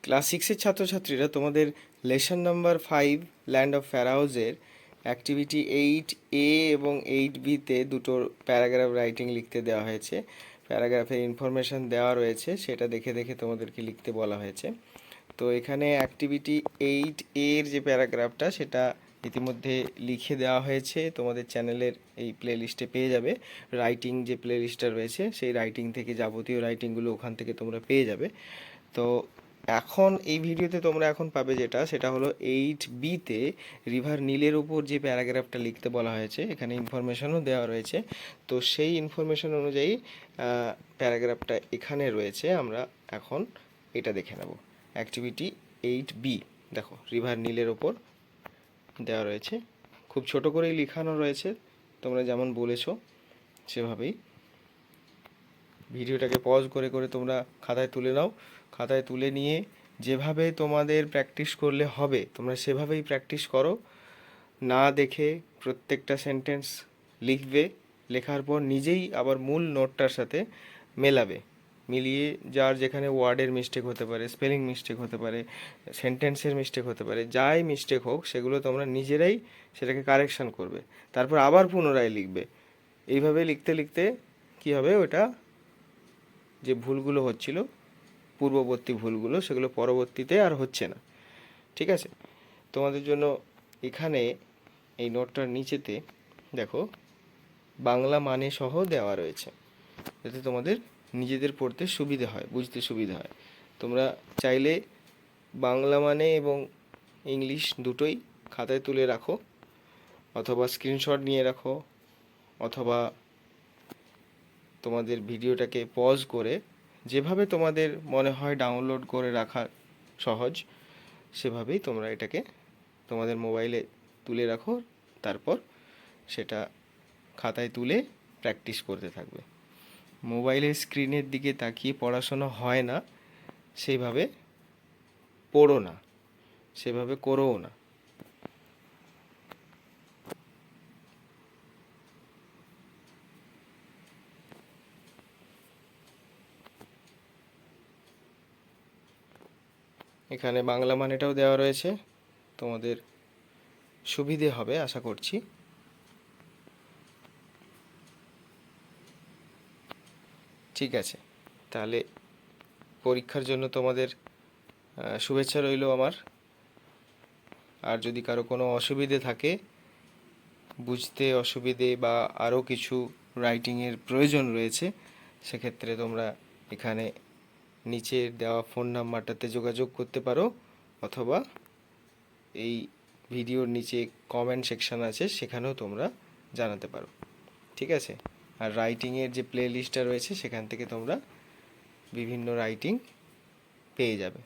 Class সিক্সের ছাত্রছাত্রীরা তোমাদের লেসন নাম্বার 5 ল্যান্ড অফ ফ্যারাওজের অ্যাক্টিভিটি 8A এবং 8Bতে দুটো প্যারাগ্রাফ রাইটিং লিখতে দেওয়া হয়েছে। প্যারাগ্রাফের ইনফরমেশন দেওয়া রয়েছে, সেটা দেখে দেখে তোমাদেরকে লিখতে বলা হয়েছে। তো এখানে অ্যাক্টিভিটি 8A এর যে প্যারাগ্রাফটা সেটা ইতিমধ্যে লিখে দেওয়া হয়েছে, তোমাদের চ্যানেলের এই প্লেলিস্টে পেয়ে যাবে। রাইটিং যে প্লেলিস্টটা রয়েছে সেই রাইটিং থেকে যাবতীয় রাইটিংগুলো ওখান থেকে তোমরা পেয়ে যাবে। তো এখন এই ভিডিওতে তোমরা এখন পাবে সেটা হলো 8Bতে রিভার নীলের উপর যে প্যারাগ্রাফটা লিখতে বলা হয়েছে, এখানে ইনফরমেশনও দেওয়া রয়েছে। তো সেই ইনফরমেশন অনুযায়ী প্যারাগ্রাফটা এখানে রয়েছে, আমরা এখন এটা দেখে নেব। অ্যাক্টিভিটি 8B, দেখো রিভার নীলের ওপর দেওয়া রয়েছে, খুব ছোট করেই লেখানো রয়েছে, তোমরা যেমন বলেছো সেভাবেই। ভিডিওটাকে পজ করে করে তোমরা খাতায় তুলে নাও। খাতায় তুলে নিয়ে যেভাবে তোমাদের প্র্যাকটিস করলে হবে তোমরা সেভাবেই প্র্যাকটিস করো। না দেখে প্রত্যেকটা সেন্টেন্স লিখবে, লেখার পর নিজেই আবার মূল নোটটার সাথে মেলাবে, মিলিয়ে যার যেখানে ওয়ার্ডের মিস্টেক হতে পারে, স্পেলিং মিস্টেক হতে পারে, সেন্টেন্সের মিস্টেক হতে পারে, যাই মিস্টেক হোক সেগুলো তোমরা নিজেরাই সেটাকে কারেকশান করবে, তারপর আবার পুনরায় লিখবে। এইভাবে লিখতে লিখতে কী হবে, ওটা যে ভুলগুলো হচ্ছিল পূর্ববর্তী ভুলগুলো সেগুলো পরবর্তীতে আর হচ্ছে না। ঠিক আছে, তোমাদের জন্য এখানে এই নোটটার নিচেতে দেখো বাংলা মানে সহ দেওয়া রয়েছে, যাতে তোমাদের নিজেদের পড়তে সুবিধে হয়, বুঝতে সুবিধে হয়। তোমরা চাইলে বাংলা মানে এবং ইংলিশ দুটোই খাতায় তুলে রাখো, অথবা স্ক্রিনশট নিয়ে রাখো, অথবা তোমাদের ভিডিওটাকে পজ করে যেভাবে তোমাদের মনে হয় ডাউনলোড করে রাখা সহজ, সেভাবেই তোমরা এটাকে তোমাদের মোবাইলে তুলে রাখো, তারপর সেটা খাতায় তুলে প্র্যাকটিস করতে থাকবে। মোবাইলের স্ক্রিনের দিকে তাকিয়ে পড়াশোনা হয় না, সেইভাবে পড়ো না, সেভাবে করোও না। এখানে বাংলা মানেটাও দেওয়া রয়েছে, তোমাদের সুবিধে হবে আশা করছি। ঠিক আছে, তাহলে পরীক্ষার জন্য তোমাদের শুভেচ্ছা রইল আমার। আর যদি কারো কোনো অসুবিধে থাকে, বুঝতে অসুবিধে বা আরও কিছু রাইটিংয়ের প্রয়োজন রয়েছে, সেক্ষেত্রে তোমরা এখানে নিচে দেওয়া ফোন নাম্বারটাতে যোগাযোগ করতে পারো, অথবা এই ভিডিওর নিচে কমেন্ট সেকশান আছে সেখানেও তোমরা জানাতে পারো। ঠিক আছে, আর রাইটিংয়ের যে প্লে লিস্টটা রয়েছে সেখান থেকে তোমরা বিভিন্ন রাইটিং পেয়ে যাবে।